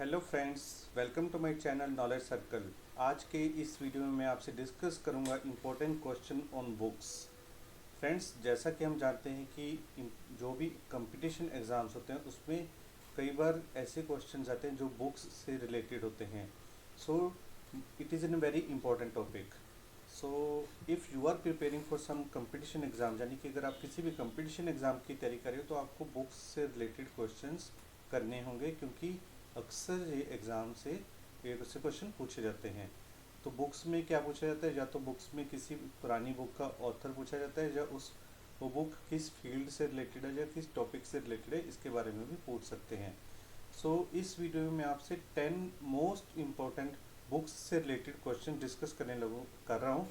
Hello friends, welcome to my channel knowledge circle. आज के इस वीडियो में मैं आपसे डिस्कस करूंगा important question on books. Friends, जैसा कि हम जानते हैं कि जो भी कंपटीशन एग्ज़ाम्स होते हैं उसमें कई बार ऐसे क्वेश्चंस आते हैं जो बुक्स से रिलेटेड होते हैं। So it is an very important topic. So if you are preparing for some competition exam, यानी कि अगर आप किसी भी कंपटीशन एग्ज़ाम की तैयारी कर रहे हो तो आपको बुक्स से रिलेटेड क्वेश्चंस करने होंगे, क्योंकि अक्सर ये एग्ज़ाम से एक से क्वेश्चन पूछे जाते हैं। तो बुक्स में क्या पूछा जाता है, या तो बुक्स में किसी पुरानी बुक का ऑथर पूछा जाता है, या वो बुक किस फील्ड से रिलेटेड है या किस टॉपिक से रिलेटेड है, इसके बारे में भी पूछ सकते हैं। सो इस वीडियो में मैं आपसे 10 मोस्ट इम्पॉर्टेंट बुक्स से रिलेटेड क्वेश्चन डिस्कस कर रहा हूँ,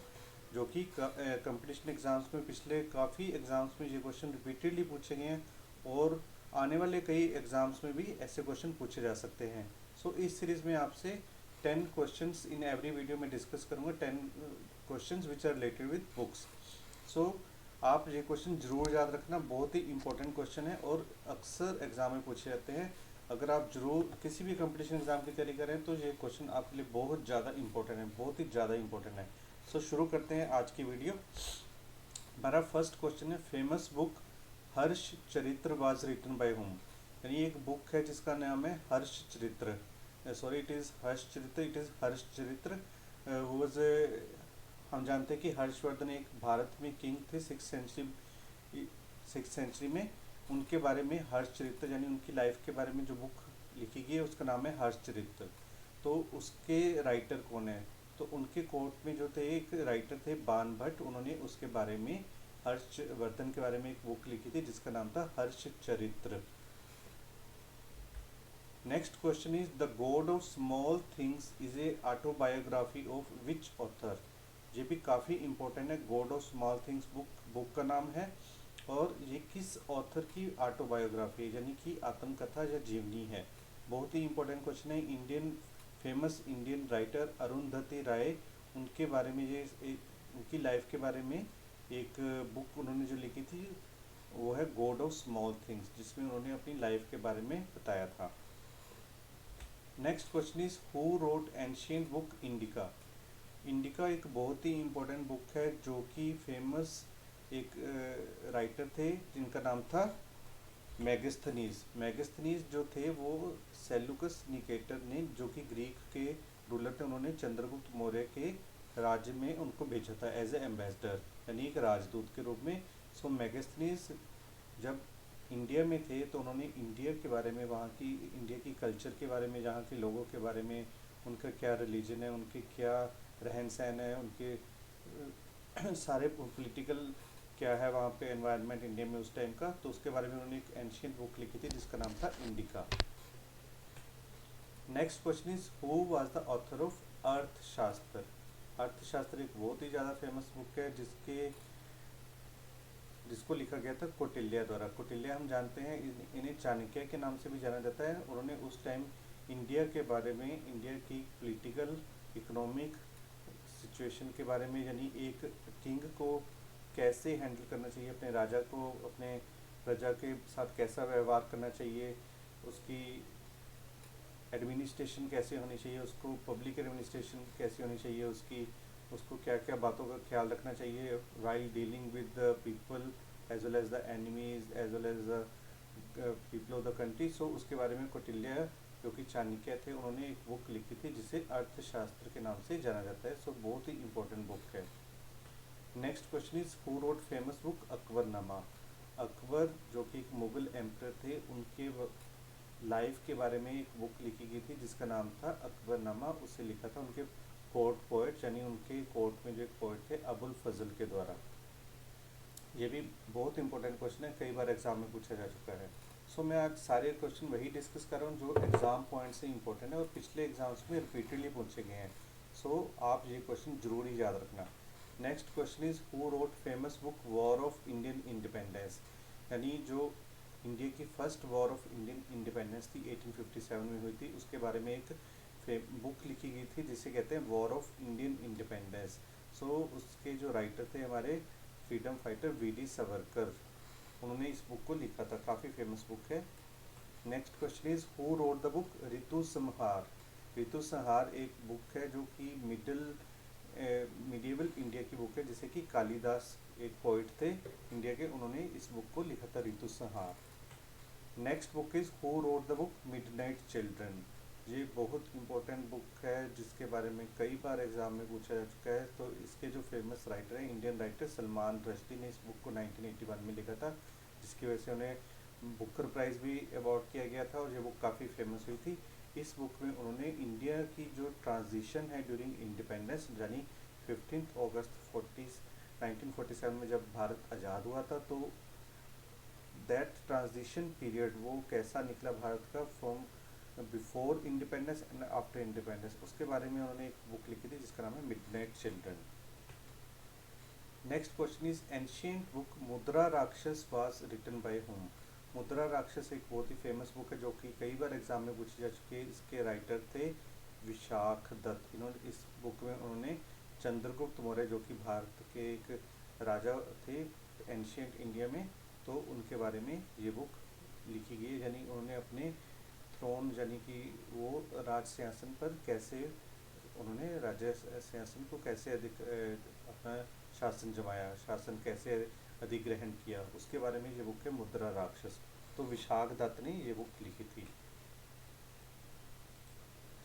जो कि कंपटीशन एग्ज़ाम्स में पिछले काफ़ी एग्ज़ाम्स में ये क्वेश्चन रिपीटेडली पूछे गए हैं, और आने वाले कई एग्ज़ाम्स में भी ऐसे क्वेश्चन पूछे जा सकते हैं। सो इस सीरीज़ में आपसे 10 क्वेश्चंस इन एवरी वीडियो में डिस्कस करूँगा, 10 questions which are related with books. So आप ये क्वेश्चन ज़रूर याद रखना, बहुत ही इंपॉर्टेंट क्वेश्चन है और अक्सर एग्ज़ाम में पूछे जाते हैं। अगर आप जरूर किसी भी कंपटीशन एग्ज़ाम की तैयारी करें तो ये क्वेश्चन आपके लिए बहुत ज़्यादा इंपॉर्टेंट है, बहुत ही ज़्यादा इंपॉर्टेंट है। सो शुरू करते हैं आज की वीडियो। हमारा फर्स्ट क्वेश्चन है, फेमस बुक हर्ष चरित्र वाज रिटन बाय होम। यानी एक बुक है जिसका नाम है हर्ष चरित्र, सॉरी इट इज़ हर्ष चरित्र, इट इज़ हर्ष चरित्र। वाज, हम जानते हैं कि हर्षवर्धन एक भारत में किंग थे सिक्स सेंचुरी में। उनके बारे में हर्ष चरित्र यानी उनकी लाइफ के बारे में जो बुक लिखी गई है उसका नाम है हर्ष चरित्र। तो उसके राइटर कौन है? तो उनके कोर्ट में जो थे एक राइटर थे बाण भट्ट, उन्होंने उसके बारे में हर्षवर्धन के बारे में एक बुक लिखी थी जिसका नाम था हर्ष चरित्र। Next question is, the God of small things is a autobiography of which author. ये भी काफ़ी इंपॉर्टेंट है। God of small things book का नाम है, और ये किस ऑथर की ऑटोबायोग्राफी है, यानी कि आत्मकथा या जीवनी है। बहुत ही इंपॉर्टेंट क्वेश्चन है। फेमस इंडियन राइटर अरुंधति राय, उनके बारे में उनकी लाइफ के बारे में एक बुक उन्होंने जो लिखी थी वो है गॉड ऑफ स्मॉल थिंग्स, जिसमें उन्होंने अपनी लाइफ के बारे में बताया था। Next question is, who wrote ancient book indica. Indica एक बहुत ही इम्पोर्टेंट बुक है, जो कि फेमस एक राइटर थे जिनका नाम था मैगस्थनीज जो थे वो सेलुकस निकेटर ने, जो कि ग्रीक के रूलर थे, उन्होंने चंद्रगुप्त मौर्य के राज्य में उनको भेजा था एज ए एम्बेसडर, यानी एक राजदूत के रूप में। सो मैगस्थनीज जब इंडिया में थे तो उन्होंने इंडिया के बारे में, वहाँ की इंडिया की कल्चर के बारे में, जहाँ के लोगों के बारे में, उनका क्या रिलीजन है, उनके क्या रहन सहन है, उनके सारे पॉलिटिकल क्या है वहाँ पे एनवायरनमेंट इंडिया में उस टाइम का, तो उसके बारे में उन्होंने एक एंशियंट बुक लिखी थी जिसका नाम था indica. Next question is, who was the author of अर्थशास्त्र। अर्थशास्त्र एक बहुत ही ज़्यादा फेमस बुक है जिसको लिखा गया था कौटिल्य द्वारा। कौटिल्य हम जानते हैं इन्हें चाणक्य के नाम से भी जाना जाता है। उन्होंने उस टाइम इंडिया के बारे में, इंडिया की पॉलिटिकल इकोनॉमिक सिचुएशन के बारे में, यानी एक किंग को कैसे हैंडल करना चाहिए, अपने राजा को अपने प्रजा के साथ कैसा व्यवहार करना चाहिए, उसकी एडमिनिस्ट्रेशन कैसे होनी चाहिए, उसको पब्लिक एडमिनिस्ट्रेशन कैसे होनी चाहिए, उसको क्या क्या बातों का ख्याल रखना चाहिए while dealing with the people as well as the enemies as well as the people of the country. So उसके बारे में कौटिल्य, जो कि चाणक्य थे, उन्होंने एक बुक लिखी थी जिसे अर्थशास्त्र के नाम से जाना जाता है। सो बहुत ही इंपॉर्टेंट बुक है। Next question is, who wrote famous book Akbarnama. Akbar जो कि एक मुगल एम्पर थे, उनके लाइफ के बारे में एक बुक लिखी गई थी जिसका नाम था अकबरनामा। उसे लिखा था उनके कोर्ट पोएट, यानी उनके कोर्ट में जो एक पोएट थे अबुल फजल के द्वारा। ये भी बहुत इंपॉर्टेंट क्वेश्चन है, कई बार एग्जाम में पूछा जा चुका है। सो मैं आज सारे क्वेश्चन वही डिस्कस कर रहा हूँ जो एग्जाम पॉइंट से इंपॉर्टेंट है और पिछले एग्जाम्स में रिपीटेडली पूछे गए हैं। सो आप ये क्वेश्चन जरूर ही याद रखना। Next question is, who wrote famous book war of Indian independence. यानी जो इंडिया की first war of Indian independence थी 1857 में हुई थी, उसके बारे में एक बुक लिखी गई थी जिसे कहते हैं war of Indian independence. So उसके जो राइटर थे हमारे freedom fighter V D Savarkar, उन्होंने इस बुक को लिखा था, काफ़ी फेमस बुक है। Next question is who wrote the book Ritu Samhar. Ritu संहार एक बुक है जो कि मिडिवल इंडिया की बुक है, जिसे कि कालिदास एक पोइट थे इंडिया के, उन्होंने इस बुक को लिखा था, ऋतु संहार। Next book is who wrote the book midnight children. ये बहुत इंपॉर्टेंट बुक है जिसके बारे में कई बार एग्जाम में पूछा जा चुका है। तो इसके जो फेमस राइटर हैं, इंडियन राइटर सलमान रश्दी ने इस बुक को 1981 में लिखा था, जिसकी वजह से उन्हें बुकर प्राइज़ भी अवार्ड किया गया था और ये बुक काफ़ी फेमस हुई थी। इस बुक में उन्होंने इंडिया की जो ट्रांजिशन है ड्यूरिंग इंडिपेंडेंस, यानी 15 अगस्त 1947 में जब भारत आज़ाद हुआ था, तो दैट ट्रांजिशन पीरियड वो कैसा निकला भारत का from before independence and after independence, उसके बारे में उन्होंने एक बुक लिखी थी जिसका नाम है midnight children. Next question is ancient book मुद्रा राक्षस वाज रिटन बाय होम। मुद्रा राक्षस एक बहुत ही फेमस बुक है जो कि कई बार एग्जाम में पूछी जा चुकी है। इसके राइटर थे विशाख दत्त। इन्होंने इस बुक में उन्होंने चंद्रगुप्त मौर्य, जो कि भारत के एक राजा थे एंशिएंट इंडिया में, तो उनके बारे में ये बुक लिखी गई है। यानी उन्होंने अपने थ्रोन, यानी कि वो राज सिंहासन पर कैसे, उन्होंने राज्य सिंहासन को कैसे अपना शासन जमाया, शासन कैसे अधिग्रहण किया, उसके बारे में ये बुक है मुद्रा राक्षस। तो विशाख दत्त ने ये बुक लिखी थी।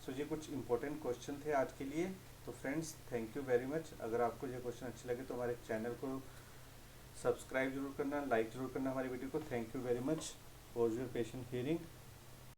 सो ये कुछ इंपॉर्टेंट क्वेश्चन थे आज के लिए। तो friends, thank you very much. अगर आपको ये क्वेश्चन अच्छे लगे तो हमारे चैनल को सब्सक्राइब जरूर करना, लाइक जरूर करना हमारी वीडियो को। Thank you very much for your patient hearing.